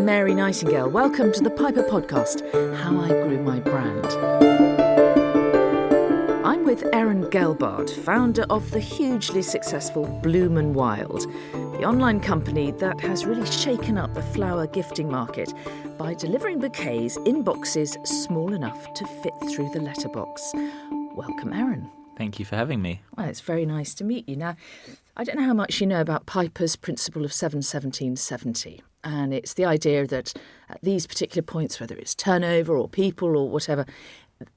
I'm Mary Nightingale. Welcome to the Piper podcast, How I Grew My Brand. I'm with Aron Gelbard, founder of the hugely successful Bloom & Wild, the online company that has really shaken up the flower gifting market by delivering bouquets in boxes small enough to fit through the letterbox. Welcome, Aron. Thank you for having me. Well, it's very nice to meet you. Now, I don't know how much you know about Piper's principle of 7-17-70. And it's the idea that at these particular points, whether it's turnover or people or whatever,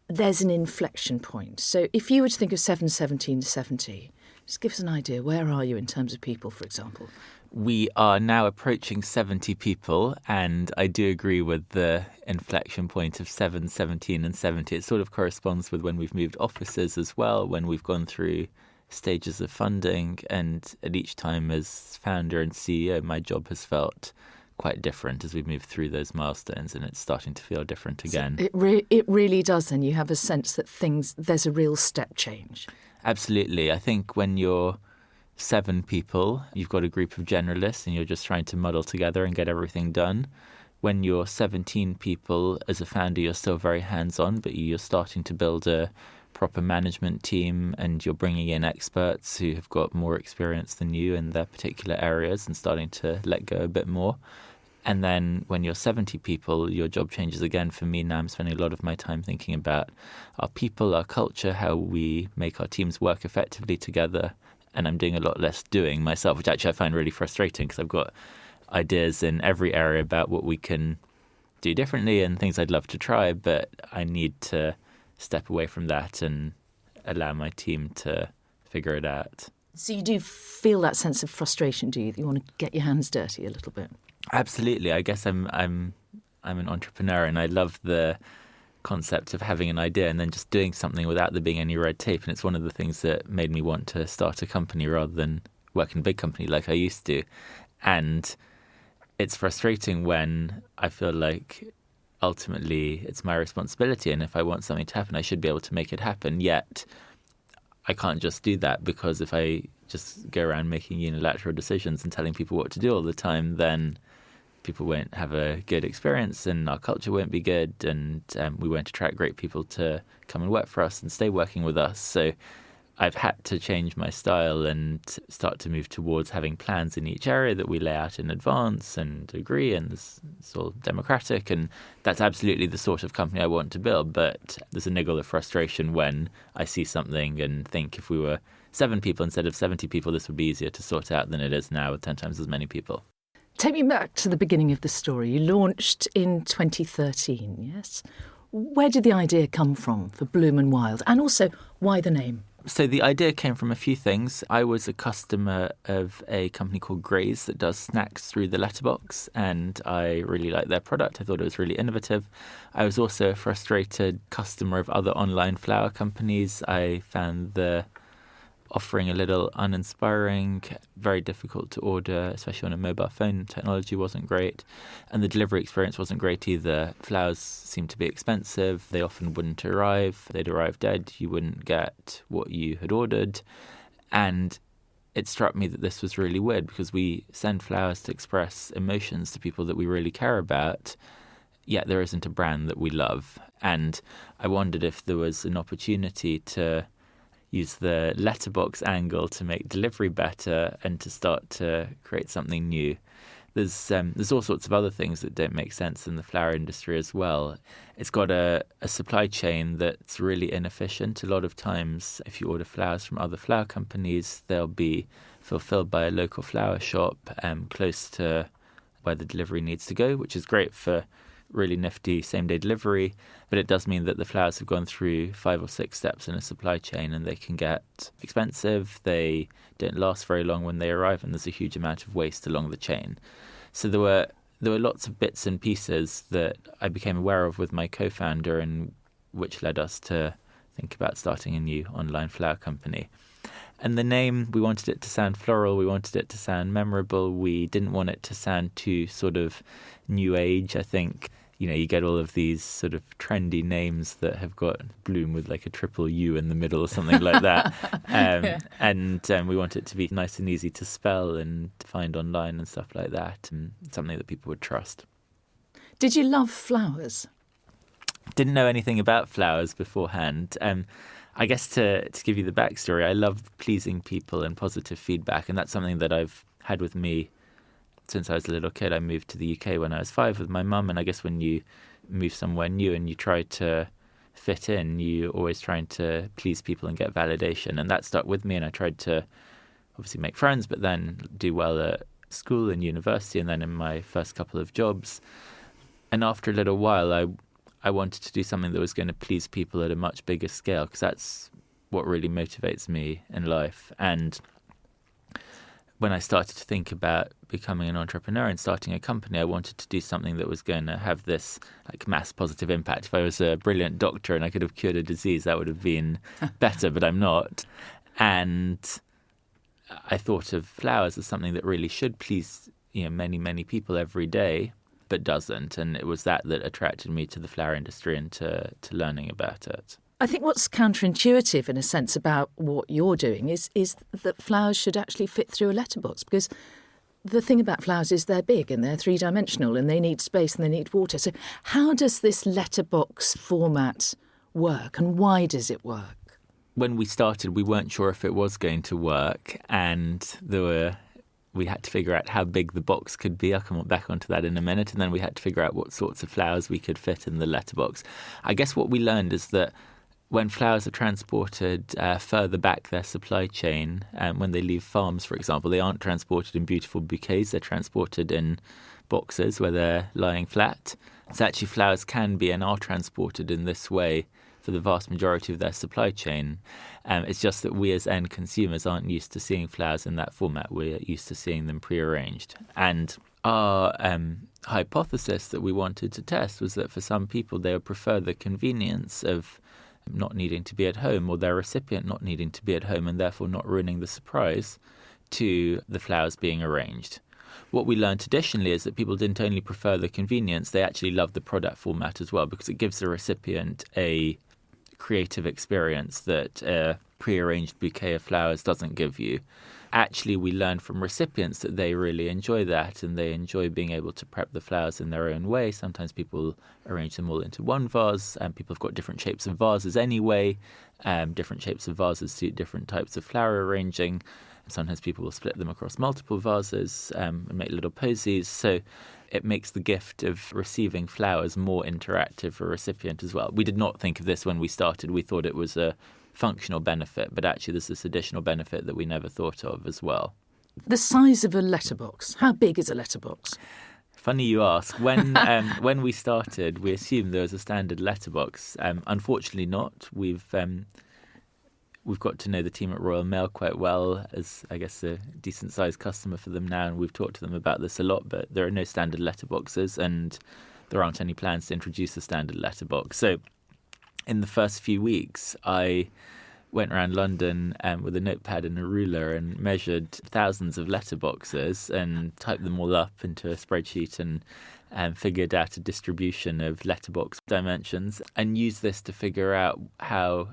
there's an inflection point. So if you were to think of 7-17-70, just give us an idea. Where are you in terms of people, for example? We are now approaching 70 people, and I do agree with the inflection point of 7, 17 and 70. It sort of corresponds with when we've moved offices as well, when we've gone through stages of funding, and at each time as founder and CEO, my job has felt quite different as we've moved through those milestones, and it's starting to feel different again. So it really does, and you have a sense that there's a real step change. Absolutely. I think when you're 7 people, you've got a group of generalists and you're just trying to muddle together and get everything done. When you're 17 people, as a founder, you're still very hands-on, but you're starting to build a proper management team and you're bringing in experts who have got more experience than you in their particular areas and starting to let go a bit more. And then when you're 70 people, your job changes again. For me now, I'm spending a lot of my time thinking about our people, our culture, how we make our teams work effectively together. And I'm doing a lot less doing myself, which actually I find really frustrating because I've got ideas in every area about what we can do differently and things I'd love to try, but I need to step away from that and allow my team to figure it out. So you do feel that sense of frustration, do you? You want to get your hands dirty a little bit? Absolutely. I guess I'm an entrepreneur and I love the concept of having an idea and then just doing something without there being any red tape. And it's one of the things that made me want to start a company rather than work in a big company like I used to. And it's frustrating when I feel like ultimately it's my responsibility. And if I want something to happen, I should be able to make it happen. Yet I can't just do that, because if I just go around making unilateral decisions and telling people what to do all the time, then people won't have a good experience and our culture won't be good, and we won't attract great people to come and work for us and stay working with us. So I've had to change my style and start to move towards having plans in each area that we lay out in advance and agree, and it's all democratic, and that's absolutely the sort of company I want to build. But there's a niggle of frustration when I see something and think if we were 7 people instead of 70 people, this would be easier to sort out than it is now with 10 times as many people. Take me back to the beginning of the story. You launched in 2013, yes? Where did the idea come from for Bloom & Wild? And also, why the name? So the idea came from a few things. I was a customer of a company called Graze that does snacks through the letterbox, and I really liked their product. I thought it was really innovative. I was also a frustrated customer of other online flower companies. I found the offering a little uninspiring, very difficult to order, especially on a mobile phone. Technology wasn't great, and the delivery experience wasn't great either. Flowers seemed to be expensive. They often wouldn't arrive. They'd arrive dead. You wouldn't get what you had ordered. And it struck me that this was really weird, because we send flowers to express emotions to people that we really care about, yet there isn't a brand that we love. And I wondered if there was an opportunity to use the letterbox angle to make delivery better and to start to create something new. There's all sorts of other things that don't make sense in the flower industry as well. It's got a supply chain that's really inefficient. A lot of times, if you order flowers from other flower companies, they'll be fulfilled by a local flower shop close to where the delivery needs to go, which is great for really nifty same-day delivery, but it does mean that the flowers have gone through 5 or 6 steps in a supply chain, and they can get expensive. They don't last very long when they arrive, and there's a huge amount of waste along the chain. So there were lots of bits and pieces that I became aware of with my co-founder, and which led us to think about starting a new online flower company. And the name, we wanted it to sound floral, we wanted it to sound memorable, we didn't want it to sound too sort of new age. I think, you get all of these sort of trendy names that have got bloom with like a triple U in the middle or something like that. And we want it to be nice and easy to spell and find online and stuff like that, and something that people would trust. Did you love flowers? Didn't know anything about flowers beforehand. I guess to give you the backstory, I love pleasing people and positive feedback, and that's something that I've had with me since I was a little kid. I moved to the UK when I was 5 with my mum, and I guess when you move somewhere new and you try to fit in, you're always trying to please people and get validation, and that stuck with me, and I tried to obviously make friends, but then do well at school and university, and then in my first couple of jobs. And after a little while, I wanted to do something that was going to please people at a much bigger scale, because that's what really motivates me in life. And when I started to think about becoming an entrepreneur and starting a company, I wanted to do something that was going to have this like mass positive impact. If I was a brilliant doctor and I could have cured a disease, that would have been better, but I'm not. And I thought of flowers as something that really should please, many, many people every day, but doesn't. And it was that attracted me to the flower industry and to learning about it. I think what's counterintuitive in a sense about what you're doing is that flowers should actually fit through a letterbox, because the thing about flowers is they're big and they're three-dimensional and they need space and they need water. So how does this letterbox format work, and why does it work? When we started, we weren't sure if it was going to work, and we had to figure out how big the box could be. I'll come back onto that in a minute. And then we had to figure out what sorts of flowers we could fit in the letterbox. I guess what we learned is that when flowers are transported further back their supply chain, when they leave farms, for example, they aren't transported in beautiful bouquets. They're transported in boxes where they're lying flat. So actually flowers can be and are transported in this way for the vast majority of their supply chain. It's just that we as end consumers aren't used to seeing flowers in that format. We're used to seeing them prearranged. And our hypothesis that we wanted to test was that for some people, they would prefer the convenience of not needing to be at home, or their recipient not needing to be at home and therefore not ruining the surprise, to the flowers being arranged. What we learned additionally is that people didn't only prefer the convenience, they actually love the product format as well, because it gives the recipient a creative experience that a prearranged bouquet of flowers doesn't give you. Actually, we learned from recipients that they really enjoy that, and they enjoy being able to prep the flowers in their own way. Sometimes people arrange them all into one vase, and people have got different shapes of vases anyway. Different shapes of vases suit different types of flower arranging. Sometimes people will split them across multiple vases and make little posies. So it makes the gift of receiving flowers more interactive for a recipient as well. We did not think of this when we started. We thought it was a functional benefit, but actually there's this additional benefit that we never thought of as well. The size of a letterbox. How big is a letterbox? Funny you ask. When we started, we assumed there was a standard letterbox. Unfortunately not. We've got to know the team at Royal Mail quite well, as I guess a decent-sized customer for them now, and we've talked to them about this a lot, but there are no standard letterboxes, and there aren't any plans to introduce a standard letterbox. So in the first few weeks, I went around London with a notepad and a ruler and measured thousands of letterboxes and typed them all up into a spreadsheet and figured out a distribution of letterbox dimensions, and used this to figure out how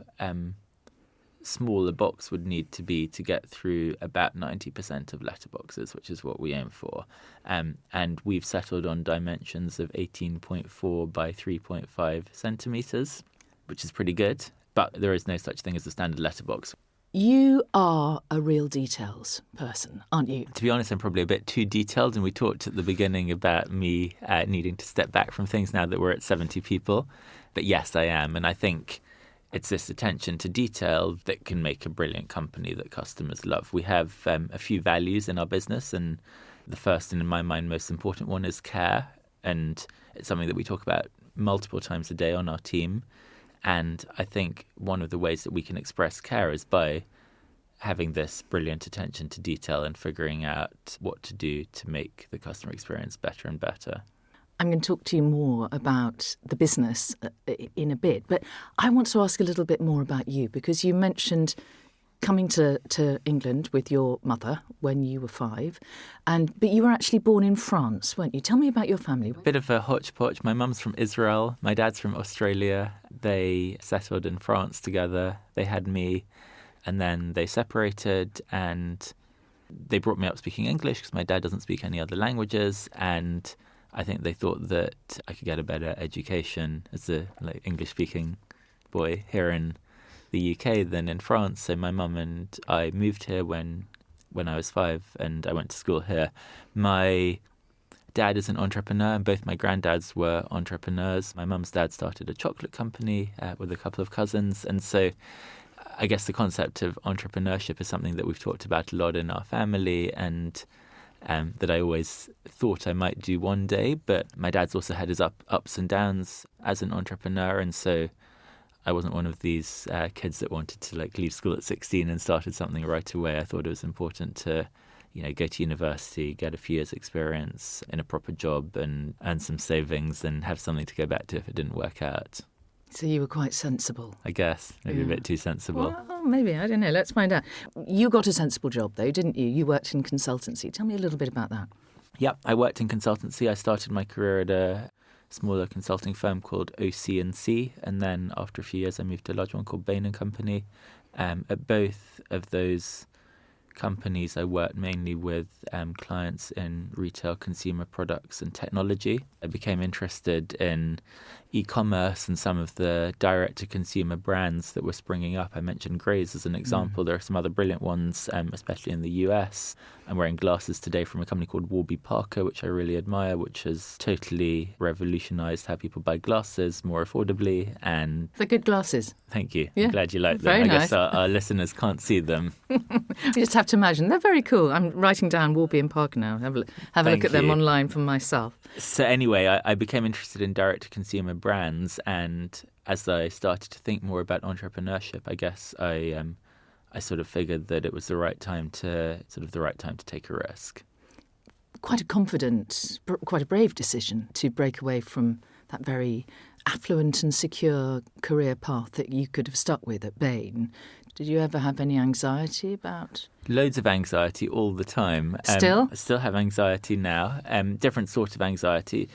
small a box would need to be to get through about 90% of letterboxes, which is what we aim for. And we've settled on dimensions of 18.4 by 3.5 centimetres, which is pretty good. But there is no such thing as a standard letterbox. You are a real details person, aren't you? To be honest, I'm probably a bit too detailed, and we talked at the beginning about me needing to step back from things now that we're at 70 people. But yes, I am, and I think it's this attention to detail that can make a brilliant company that customers love. We have a few values in our business, and the first and in my mind most important one is care, and it's something that we talk about multiple times a day on our team. And I think one of the ways that we can express care is by having this brilliant attention to detail and figuring out what to do to make the customer experience better and better. I'm going to talk to you more about the business in a bit, but I want to ask a little bit more about you, because you mentioned coming to England with your mother when you were 5, but you were actually born in France, weren't you? Tell me about your family. Bit of a hodgepodge. My mum's from Israel, my dad's from Australia. They settled in France together. They had me, and then they separated, and they brought me up speaking English because my dad doesn't speak any other languages, and I think they thought that I could get a better education as a English-speaking boy here in the UK than in France. So my mum and I moved here when I was 5, and I went to school here. My dad is an entrepreneur, and both my granddads were entrepreneurs. My mum's dad started a chocolate company with a couple of cousins, and so I guess the concept of entrepreneurship is something that we've talked about a lot in our family, and that I always thought I might do one day. But my dad's also had his ups and downs as an entrepreneur, and so I wasn't one of these kids that wanted to leave school at 16 and started something right away. I thought it was important to, go to university, get a few years' experience in a proper job, and earn some savings and have something to go back to if it didn't work out. So you were quite sensible. I guess, maybe a bit too sensible. Well, maybe, I don't know. Let's find out. You got a sensible job, though, didn't you? You worked in consultancy. Tell me a little bit about that. Yep, I worked in consultancy. I started my career at a smaller consulting firm called OC&C, and then after a few years I moved to a large one called Bain & Company. At both of those companies I worked mainly with clients in retail, consumer products and technology. I became interested in e-commerce and some of the direct-to-consumer brands that were springing up. I mentioned Graze as an example. There are some other brilliant ones, especially in the US. I'm wearing glasses today from a company called Warby Parker, which I really admire, which has totally revolutionized how people buy glasses more affordably. And they're good glasses. Thank you. Yeah. I'm glad you like them. Very I nice. guess our listeners can't see them. You just have to imagine. They're very cool. I'm writing down Warby and Parker now. Have a look Thank at them you. online for myself. So anyway, I became interested in direct-to-consumer brands, and as I started to think more about entrepreneurship, I guess I sort of figured that it was the right time to take a risk. Quite a confident, quite a brave decision to break away from that very affluent and secure career path that you could have stuck with at Bain. Did you ever have any anxiety about? Loads of anxiety all the time. Still? I still have anxiety now. Different sort of anxiety.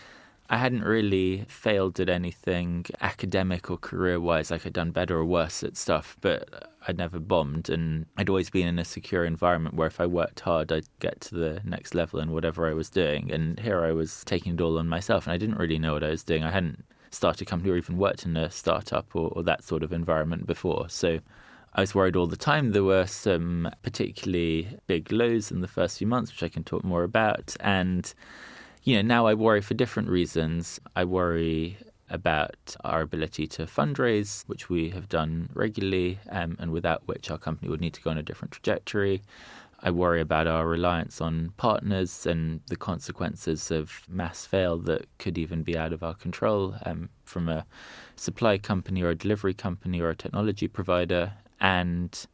I hadn't really failed at anything academic or career-wise. I'd done better or worse at stuff, but I'd never bombed. And I'd always been in a secure environment where if I worked hard, I'd get to the next level in whatever I was doing. And here I was taking it all on myself, and I didn't really know what I was doing. I hadn't started a company or even worked in a startup or that sort of environment before. So I was worried all the time. There were some particularly big lows in the first few months, which I can talk more about. And, now I worry for different reasons. I worry about our ability to fundraise, which we have done regularly, and without which our company would need to go on a different trajectory. I worry about our reliance on partners and the consequences of mass fail that could even be out of our control from a supply company or a delivery company or a technology provider. And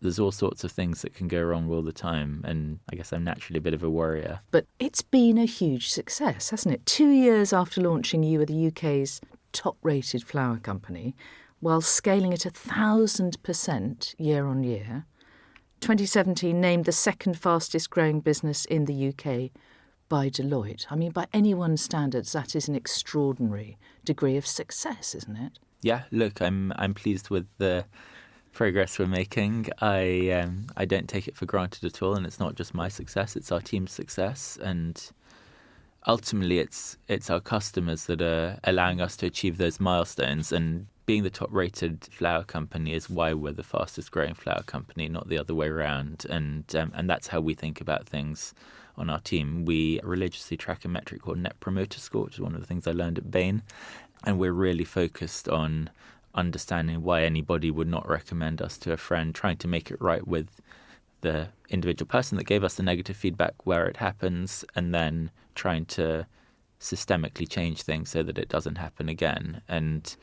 there's all sorts of things that can go wrong all the time. And I guess I'm naturally a bit of a worrier. But it's been a huge success, hasn't it? 2 years after launching, you were the UK's top-rated flower company, while scaling at 1,000% year on year. 2017 named the second fastest growing business in the UK by Deloitte. I mean, by anyone's standards, that is an extraordinary degree of success, isn't it? Yeah, look, I'm pleased with the progress we're making. I don't take it for granted at all, and it's not just my success, it's our team's success. And ultimately, it's our customers that are allowing us to achieve those milestones. And being the top-rated flower company is why we're the fastest-growing flower company, not the other way around. And that's how we think about things on our team. We religiously track a metric called Net Promoter Score, which is one of the things I learned at Bain. And we're really focused on understanding why anybody would not recommend us to a friend, trying to make it right with the individual person that gave us the negative feedback where it happens, and then trying to systemically change things so that it doesn't happen again. And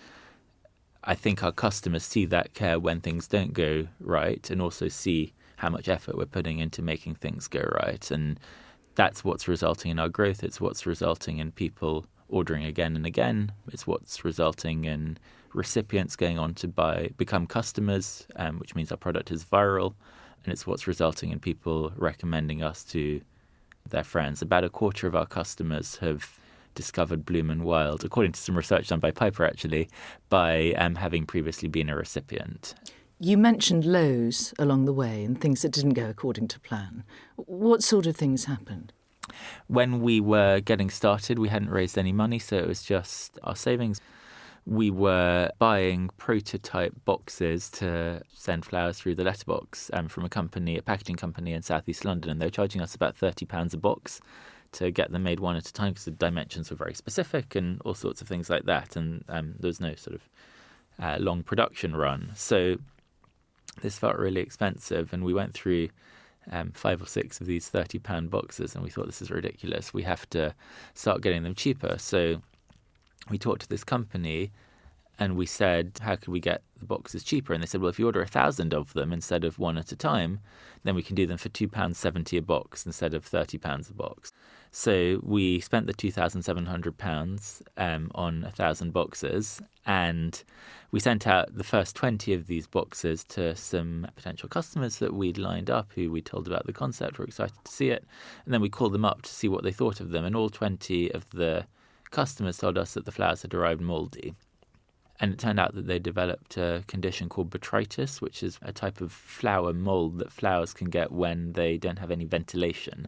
I think our customers see that care when things don't go right, and also see how much effort we're putting into making things go right. And that's what's resulting in our growth. It's what's resulting in people ordering again and again. It's what's resulting in recipients going on to become customers, which means our product is viral. And it's what's resulting in people recommending us to their friends. About a quarter of our customers have discovered Bloom and Wild, according to some research done by Piper, actually, by having previously been a recipient. You mentioned lows along the way and things that didn't go according to plan. What sort of things happened? When we were getting started, we hadn't raised any money, so it was just our savings. We were buying prototype boxes to send flowers through the letterbox from a packaging company in southeast London, and they were charging us about £30 a box to get them made one at a time because the dimensions were very specific and all sorts of things like that, and there was no sort of long production run. So this felt really expensive, and we went through 5 or 6 of these £30 boxes, and we thought, this is ridiculous. We have to start getting them cheaper. So we talked to this company and we said, how could we get the boxes cheaper? And they said, well, if you order 1,000 of them instead of one at a time, then we can do them for £2.70 a box instead of £30 a box. So we spent the £2,700 on 1,000 boxes, and we sent out the first 20 of these boxes to some potential customers that we'd lined up, who we told about the concept, were excited to see it. And then we called them up to see what they thought of them. And all 20 of the customers told us that the flowers had arrived mouldy. And it turned out that they developed a condition called botrytis, which is a type of flower mould that flowers can get when they don't have any ventilation.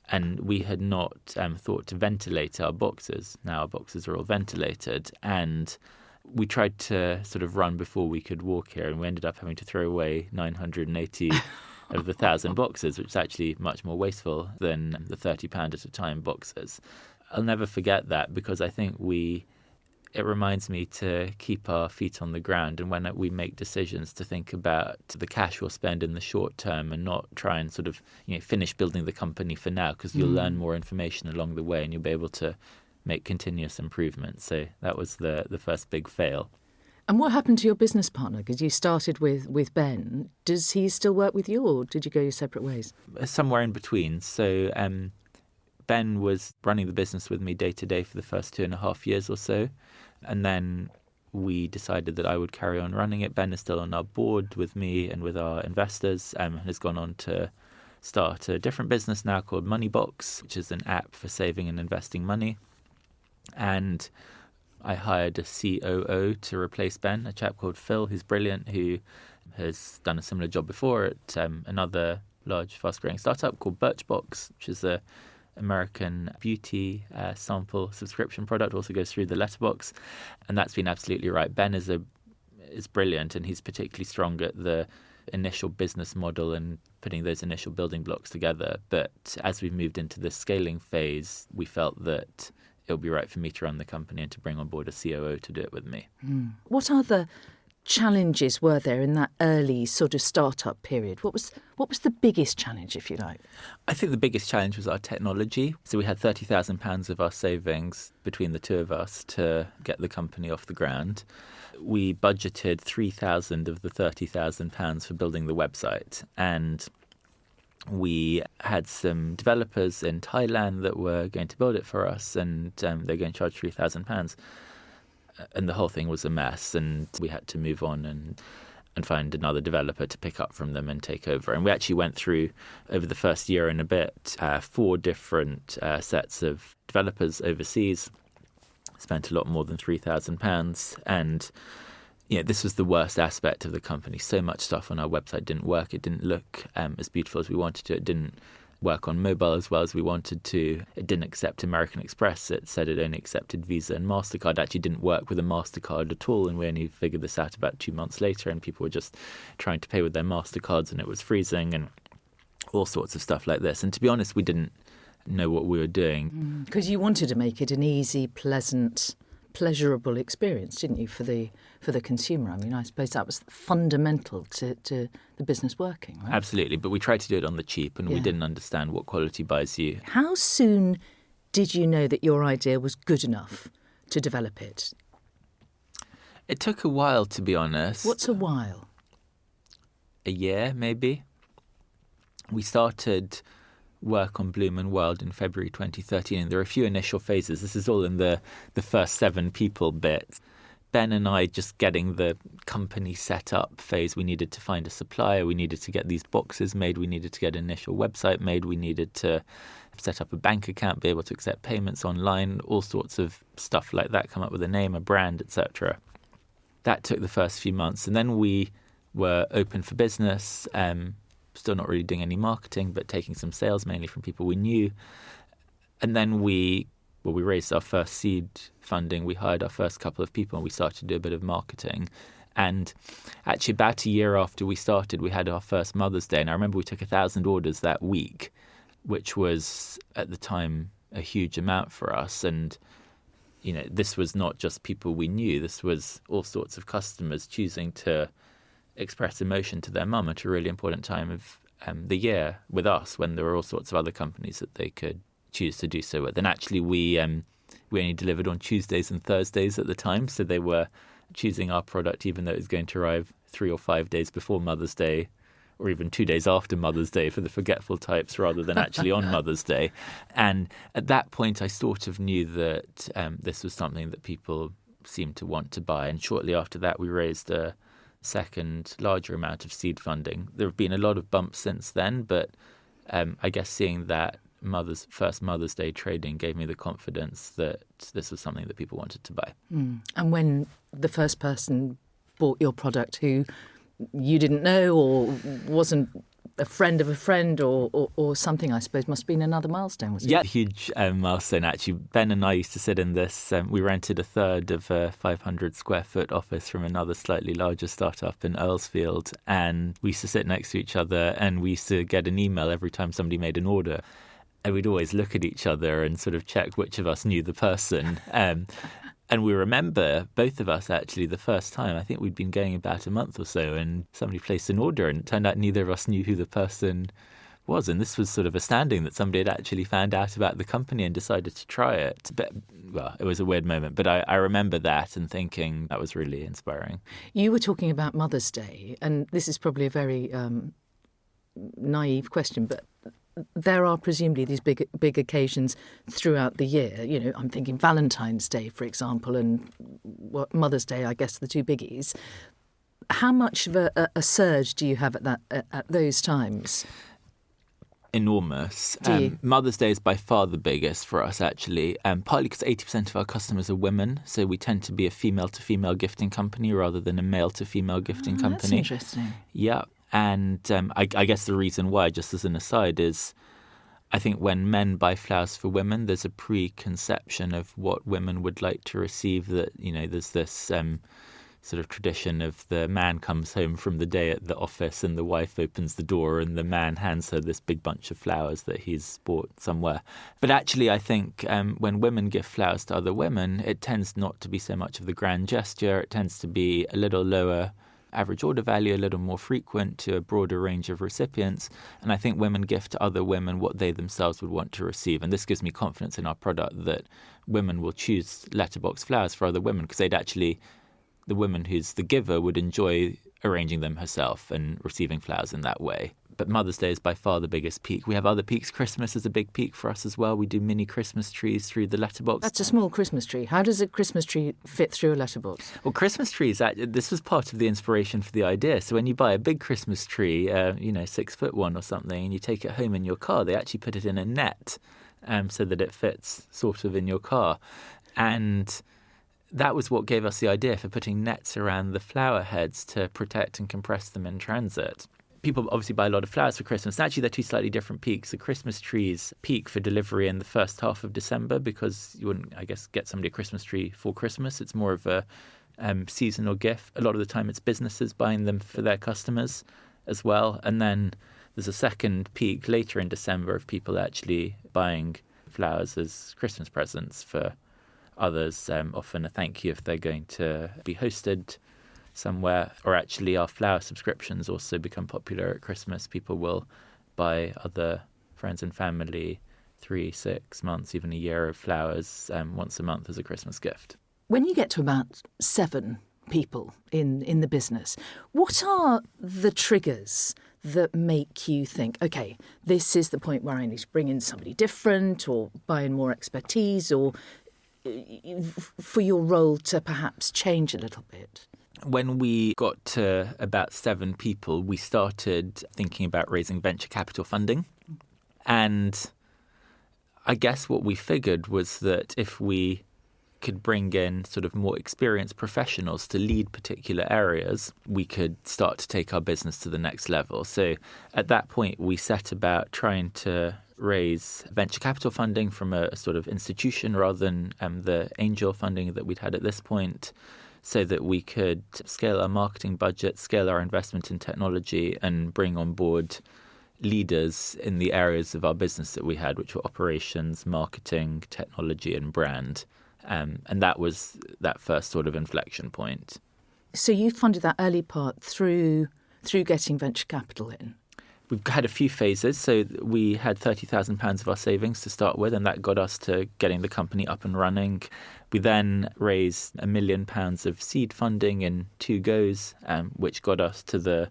And we had not thought to ventilate our boxes. Now our boxes are all ventilated. And we tried to sort of run before we could walk here, and we ended up having to throw away 980 of the 1,000 boxes, which is actually much more wasteful than the £30 at a time boxes. I'll never forget that, because I think it reminds me to keep our feet on the ground, and when we make decisions, to think about the cash we'll spend in the short term and not try and sort of finish building the company for now, because you'll learn more information along the way and you'll be able to make continuous improvements. So that was the first big fail. And what happened to your business partner? Because you started with Ben. Does he still work with you, or did you go your separate ways? Somewhere in between. So Ben was running the business with me day to day for the first 2.5 years or so. And then we decided that I would carry on running it. Ben is still on our board with me and with our investors, and has gone on to start a different business now called Moneybox, which is an app for saving and investing money. And I hired a COO to replace Ben, a chap called Phil, who's brilliant, who has done a similar job before at another large, fast-growing startup called Birchbox, which is a American beauty sample subscription product, also goes through the letterbox. And that's been absolutely right. Ben is brilliant, and he's particularly strong at the initial business model and putting those initial building blocks together. But as we've moved into this scaling phase, we felt that it would be right for me to run the company and to bring on board a COO to do it with me. What other challenges were there in that early sort of startup period? What was the biggest challenge, if you like? I think the biggest challenge was our technology. So we had £30,000 of our savings between the two of us to get the company off the ground. We budgeted £3,000 of the £30,000 for building the website, and we had some developers in Thailand that were going to build it for us, and they're going to charge £3,000. And the whole thing was a mess, and we had to move on and find another developer to pick up from them and take over. And we actually went through, over the first year and a bit, 4 different sets of developers overseas, spent a lot more than £3,000. And this was the worst aspect of the company. So much stuff on our website didn't work. It didn't look as beautiful as we wanted to. It didn't work on mobile as well as we wanted to. It didn't accept American Express. It said it only accepted Visa and MasterCard. It actually didn't work with a MasterCard at all, and we only figured this out about 2 months later, and people were just trying to pay with their MasterCards, and it was freezing and all sorts of stuff like this. And to be honest, we didn't know what we were doing. Because you wanted to make it an easy, pleasant, pleasurable experience, didn't you, for the consumer? I mean, I suppose that was fundamental to the business working, right? Absolutely, but we tried to do it on the cheap, and we didn't understand what quality buys you. How soon did you know that your idea was good enough to develop it? It took a while, to be honest. What's a while? A year, maybe. We started work on Bloom and World in February 2013, and there were a few initial phases. This is all in the first 7 people bit. Ben and I just getting the company set up phase. We needed to find a supplier. We needed to get these boxes made. We needed to get an initial website made. We needed to set up a bank account, be able to accept payments online, all sorts of stuff like that, come up with a name, a brand, etc. That took the first few months. And then we were open for business, still not really doing any marketing, but taking some sales mainly from people we knew. And then we raised our first seed funding. We hired our first couple of people and we started to do a bit of marketing. And actually about a year after we started, we had our first Mother's Day. And I remember we took 1,000 orders that week, which was at the time a huge amount for us. And, you know, this was not just people we knew. This was all sorts of customers choosing to express emotion to their mum at a really important time of the year with us, when there were all sorts of other companies that they could choose to do so with. And actually we only delivered on Tuesdays and Thursdays at the time, so they were choosing our product even though it was going to arrive 3 or 5 days before Mother's Day, or even 2 days after Mother's Day for the forgetful types, rather than actually on Mother's Day. And at that point I sort of knew that this was something that people seemed to want to buy. And shortly after that we raised a second larger amount of seed funding. There have been a lot of bumps since then, but I guess seeing that first Mother's Day trading gave me the confidence that this was something that people wanted to buy. And when the first person bought your product who you didn't know or wasn't a friend of a friend or something, I suppose, must have been another milestone, was it? Yeah, huge milestone, actually. Ben and I used to sit in this. We rented a third of a 500 square foot office from another slightly larger startup in Earlsfield. And we used to sit next to each other and we used to get an email every time somebody made an order. And we'd always look at each other and sort of check which of us knew the person. And we remember, both of us actually, the first time, I think we'd been going about a month or so, and somebody placed an order and it turned out neither of us knew who the person was. And this was sort of astounding that somebody had actually found out about the company and decided to try it. But, well, it was a weird moment, but I remember that and thinking that was really inspiring. You were talking about Mother's Day, and this is probably a very naive question, but there are presumably these big occasions throughout the year. You know, I'm thinking Valentine's Day, for example, and Mother's Day, I guess, the two biggies. How much of a surge do you have at those times? Enormous. Mother's Day is by far the biggest for us, actually, partly because 80% of our customers are women, so we tend to be a female-to-female gifting company rather than a male-to-female gifting company. That's interesting. Yeah. And I guess the reason why, just as an aside, is I think when men buy flowers for women, there's a preconception of what women would like to receive. That, you know, there's this sort of tradition of the man comes home from the day at the office and the wife opens the door and the man hands her this big bunch of flowers that he's bought somewhere. But actually, I think when women give flowers to other women, it tends not to be so much of the grand gesture. It tends to be a little lower average order value, a little more frequent to a broader range of recipients. And I think women gift to other women what they themselves would want to receive. And this gives me confidence in our product that women will choose letterbox flowers for other women because the woman who's the giver would enjoy arranging them herself and receiving flowers in that way. But Mother's Day is by far the biggest peak. We have other peaks. Christmas is a big peak for us as well. We do mini Christmas trees through the letterbox. That's a small Christmas tree. How does a Christmas tree fit through a letterbox? Well, Christmas trees, this was part of the inspiration for the idea. So when you buy a big Christmas tree, 6-foot one or something, and you take it home in your car, they actually put it in a net so that it fits sort of in your car. And that was what gave us the idea for putting nets around the flower heads to protect and compress them in transit. People obviously buy a lot of flowers for Christmas. And actually, they're two slightly different peaks. The Christmas trees peak for delivery in the first half of December because you wouldn't, I guess, get somebody a Christmas tree for Christmas. It's more of a seasonal gift. A lot of the time, it's businesses buying them for their customers as well. And then there's a second peak later in December of people actually buying flowers as Christmas presents for others, often a thank you if they're going to be hosted somewhere. Or actually our flower subscriptions also become popular at Christmas. People will buy other friends and family 3, 6 months, even a year of flowers once a month as a Christmas gift. When you get to about 7 people in the business, what are the triggers that make you think, OK, this is the point where I need to bring in somebody different or buy in more expertise or for your role to perhaps change a little bit? When we got to about 7 people, we started thinking about raising venture capital funding. And I guess what we figured was that if we could bring in sort of more experienced professionals to lead particular areas, we could start to take our business to the next level. So at that point, we set about trying to raise venture capital funding from a sort of institution rather than the angel funding that we'd had at this point, so that we could scale our marketing budget, scale our investment in technology, and bring on board leaders in the areas of our business that we had, which were operations, marketing, technology, and brand. And that was that first sort of inflection point. So you funded that early part through getting venture capital in? We've had a few phases. So we had £30,000 of our savings to start with, and that got us to getting the company up and running. We then raised £1 million of seed funding in 2 goes, which got us to the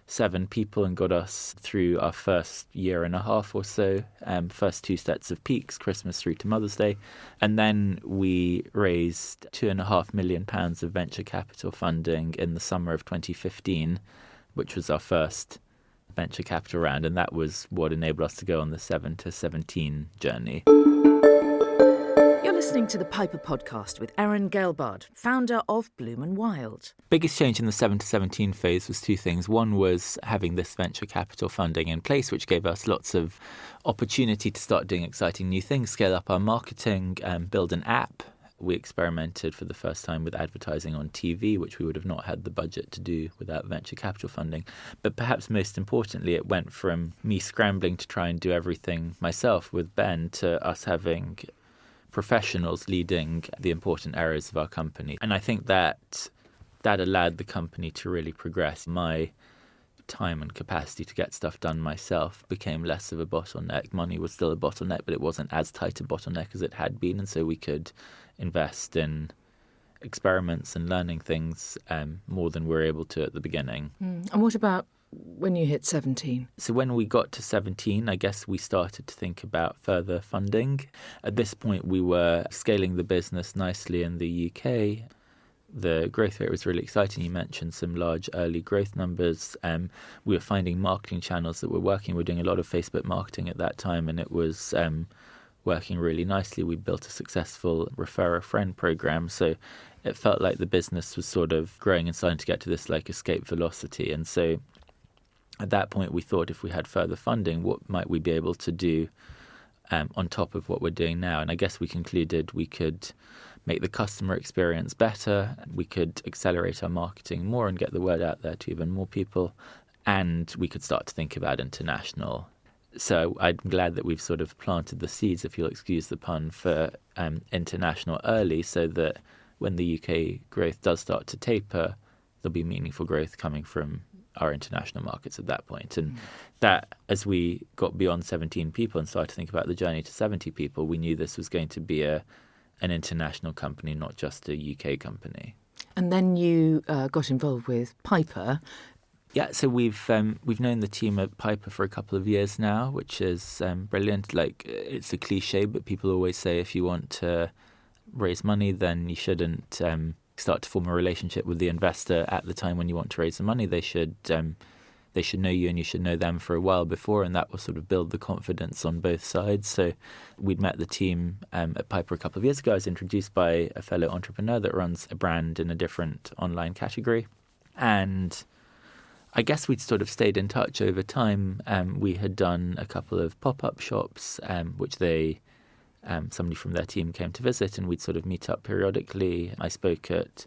7 people and got us through our first year and a half or so, first 2 sets of peaks, Christmas through to Mother's Day. And then we raised £2.5 million of venture capital funding in the summer of 2015, which was our first venture capital round, and that was what enabled us to go on the 7 to 17 journey. You're listening to the Piper podcast with Aron Gelbard, founder of Bloom & Wild. Biggest change in the 7 to 17 phase was 2 things. One was having this venture capital funding in place, which gave us lots of opportunity to start doing exciting new things, scale up our marketing, build an app. We experimented for the first time with advertising on TV, which we would have not had the budget to do without venture capital funding. But perhaps most importantly, it went from me scrambling to try and do everything myself with Ben to us having professionals leading the important areas of our company. And I think that allowed the company to really progress. My time and capacity to get stuff done myself became less of a bottleneck. Money was still a bottleneck, but it wasn't as tight a bottleneck as it had been. And so we could invest in experiments and learning things more than we were able to at the beginning. And what about when you hit 17? So when we got to 17, I guess we started to think about further funding. At this point, we were scaling the business nicely in the UK. The growth rate was really exciting. You mentioned some large early growth numbers. We were finding marketing channels that were working. We were doing a lot of Facebook marketing at that time, and it was working really nicely. We built a successful refer a friend program. So it felt like the business was sort of growing and starting to get to this like escape velocity. And so at that point, we thought if we had further funding, what might we be able to do on top of what we're doing now? And I guess we concluded we could make the customer experience better. We could accelerate our marketing more and get the word out there to even more people. And we could start to think about international. So I'm glad that we've sort of planted the seeds, if you'll excuse the pun, for international early, so that when the UK growth does start to taper, there'll be meaningful growth coming from our international markets at that point. And that, as we got beyond 17 people and started to think about the journey to 70 people, we knew this was going to be an international company, not just a UK company. And then you got involved with Piper. Yeah, so we've known the team at Piper for a couple of years now, which is brilliant. Like, it's a cliche, but people always say if you want to raise money, then you shouldn't start to form a relationship with the investor at the time when you want to raise the money. They should know you and you should know them for a while before, and that will sort of build the confidence on both sides. So we'd met the team at Piper a couple of years ago. I was introduced by a fellow entrepreneur that runs a brand in a different online category. And I guess we'd sort of stayed in touch over time. We had done a couple of pop-up shops, which somebody from their team came to visit, and we'd sort of meet up periodically. I spoke at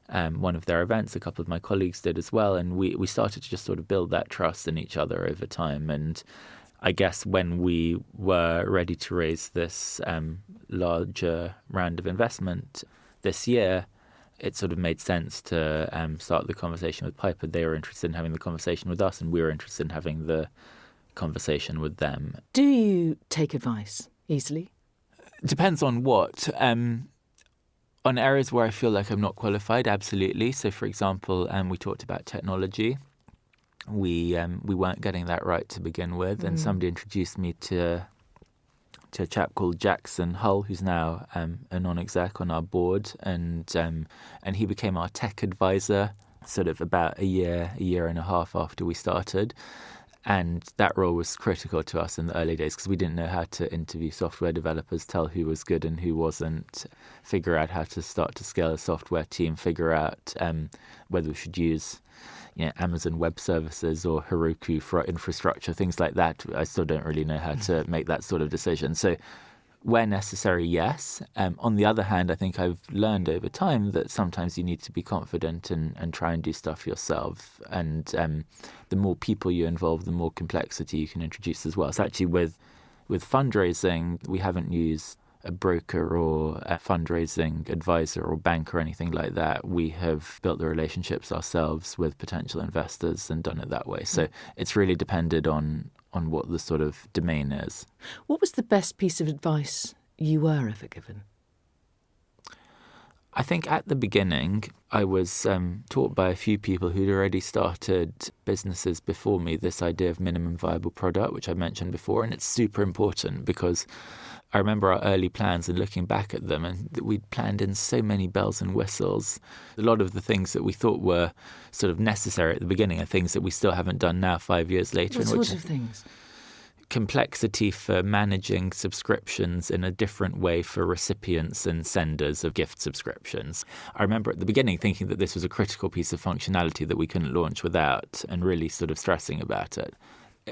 one of their events. A couple of my colleagues did as well. And we started to just sort of build that trust in each other over time. And I guess when we were ready to raise this larger round of investment this year, it sort of made sense to start the conversation with Piper. They were interested in having the conversation with us, and we were interested in having the conversation with them. Do you take advice easily? Depends on what. On areas where I feel like I'm not qualified, absolutely. So, for example, we talked about technology. We weren't getting that right to begin with, and somebody introduced me to a chap called Jackson Hull, who's now a non-exec on our board, and he became our tech advisor sort of about a year and a half after we started. And that role was critical to us in the early days because we didn't know how to interview software developers, tell who was good and who wasn't, figure out how to start to scale a software team, figure out whether we should use Amazon Web Services or Heroku for our infrastructure, things like that. I still don't really know how to make that sort of decision. So where necessary, yes. On the other hand, I think I've learned over time that sometimes you need to be confident and try and do stuff yourself. And the more people you involve, the more complexity you can introduce as well. So actually with fundraising, we haven't used a broker or a fundraising advisor or bank or anything like that. We have built the relationships ourselves with potential investors and done it that way. So it's really depended on what the sort of domain is. What was the best piece of advice you were ever given? I think at the beginning, I was taught by a few people who'd already started businesses before me this idea of minimum viable product, which I mentioned before. And it's super important because I remember our early plans and looking back at them, and we'd planned in so many bells and whistles. A lot of the things that we thought were sort of necessary at the beginning are things that we still haven't done now 5 years later. What sort of things? Complexity for managing subscriptions in a different way for recipients and senders of gift subscriptions. I remember at the beginning thinking that this was a critical piece of functionality that we couldn't launch without and really sort of stressing about it.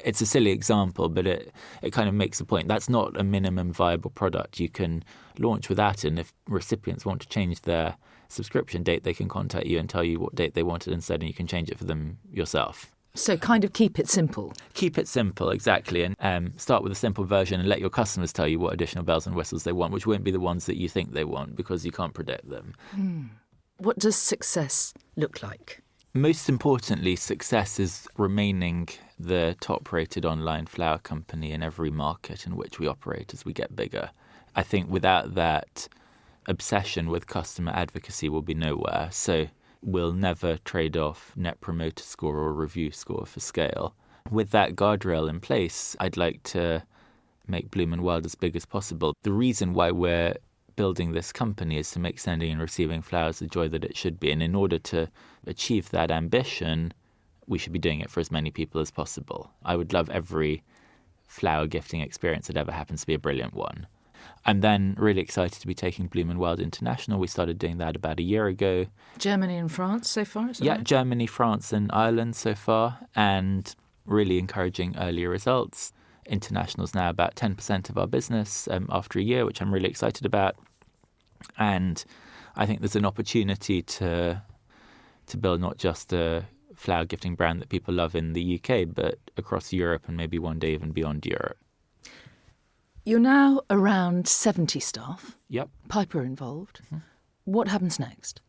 It's a silly example, but it kind of makes the point. That's not a minimum viable product you can launch without it. And if recipients want to change their subscription date, they can contact you and tell you what date they wanted instead, and you can change it for them yourself. So kind of keep it simple. Keep it simple, exactly. And start with a simple version and let your customers tell you what additional bells and whistles they want, which won't be the ones that you think they want because you can't predict them. What does success look like? Most importantly, success is remaining the top-rated online flower company in every market in which we operate as we get bigger. I think without that, obsession with customer advocacy will be nowhere. So we'll never trade off net promoter score or review score for scale. With that guardrail in place, I'd like to make Bloom and Wild as big as possible. The reason why we're building this company is to make sending and receiving flowers the joy that it should be. And in order to achieve that ambition, we should be doing it for as many people as possible. I would love every flower gifting experience that ever happens to be a brilliant one. I'm then really excited to be taking Bloom and Wild international. We started doing that about a year ago. Germany and France so far, is that right? Germany, France and Ireland so far, and really encouraging early results. International's now about 10% of our business after a year, which I'm really excited about. And I think there's an opportunity to build not just a flower gifting brand that people love in the UK, but across Europe and maybe one day even beyond Europe. You're now around 70 staff. Yep. Piper involved. Mm-hmm. What happens next?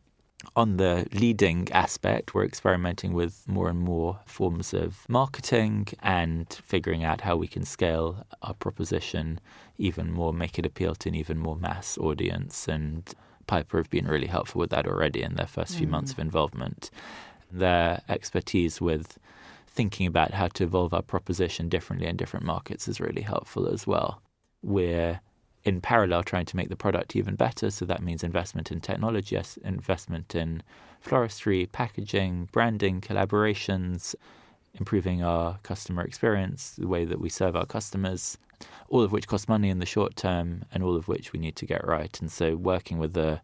On the leading aspect, we're experimenting with more and more forms of marketing and figuring out how we can scale our proposition even more, make it appeal to an even more mass audience. And Piper have been really helpful with that already in their first few months of involvement. Their expertise with thinking about how to evolve our proposition differently in different markets is really helpful as well. We're in parallel trying to make the product even better, so that means investment in technology, investment in floristry, packaging, branding, collaborations, improving our customer experience, the way that we serve our customers, all of which cost money in the short term and all of which we need to get right. And so working with a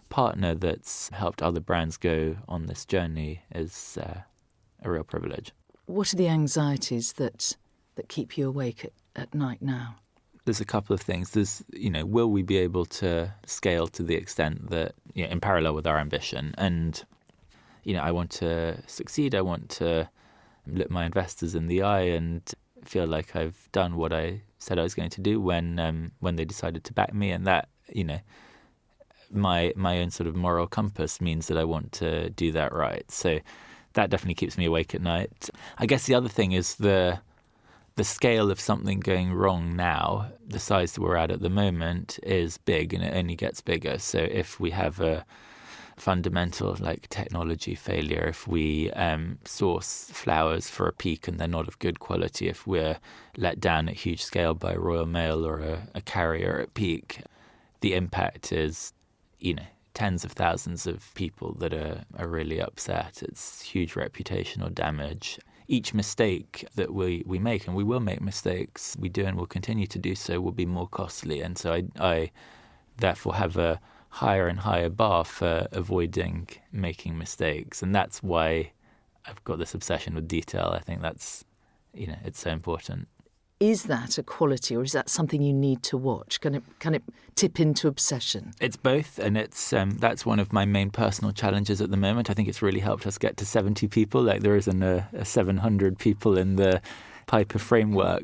partner that's helped other brands go on this journey is a real privilege. What are the anxieties that keep you awake at night now? There's a couple of things. There's, will we be able to scale to the extent that, in parallel with our ambition? And, I want to succeed. I want to look my investors in the eye and feel like I've done what I said I was going to do when they decided to back me. And that, my own sort of moral compass means that I want to do that right. So that definitely keeps me awake at night. I guess the other thing is the scale of something going wrong now, the size that we're at the moment, is big and it only gets bigger. So if we have a fundamental technology failure, if we source flowers for a peak and they're not of good quality, if we're let down at huge scale by Royal Mail or a carrier at peak, the impact is, tens of thousands of people that are really upset. It's huge reputational damage. each mistake that we make, and we will make mistakes, we do and will continue to do so, will be more costly. And so I therefore have a higher and higher bar for avoiding making mistakes. And that's why I've got this obsession with detail. I think that's, it's so important. Is that a quality, or is that something you need to watch? Can it tip into obsession? It's both, and it's that's one of my main personal challenges at the moment. I think it's really helped us get to 70 people. Like, there isn't a 700 people in the Piper framework.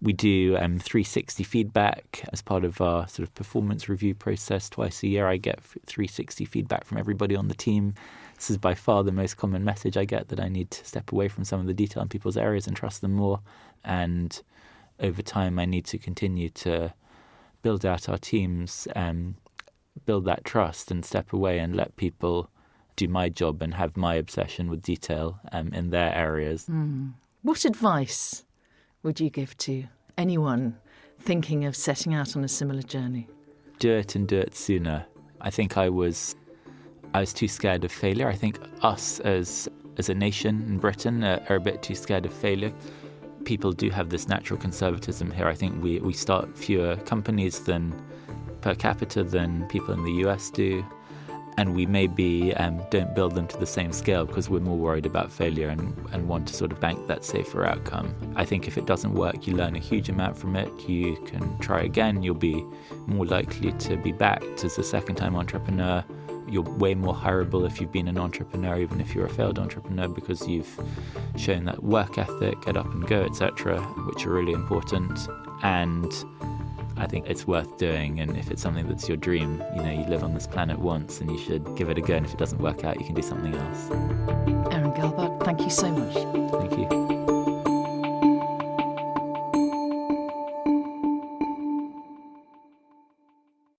We do 360 feedback as part of our sort of performance review process. Twice a year I get 360 feedback from everybody on the team. This is by far the most common message I get, that I need to step away from some of the detail in people's areas and trust them more. And over time, I need to continue to build out our teams and build that trust and step away and let people do my job and have my obsession with detail in their areas. What advice would you give to anyone thinking of setting out on a similar journey? Do it, and do it sooner. I think I was too scared of failure. I think us as a nation in Britain are a bit too scared of failure. People do have this natural conservatism here. I think we start fewer companies per capita than people in the US do. And we maybe don't build them to the same scale because we're more worried about failure and want to sort of bank that safer outcome. I think if it doesn't work, you learn a huge amount from it. You can try again. You'll be more likely to be backed as a second-time entrepreneur. You're way more hireable if you've been an entrepreneur, even if you're a failed entrepreneur, because you've shown that work ethic, get up and go, etc., which are really important. And I think it's worth doing. And if it's something that's your dream, you live on this planet once, and you should give it a go. And if it doesn't work out, you can do something else. Aron Gelbard, thank you so much. Thank you.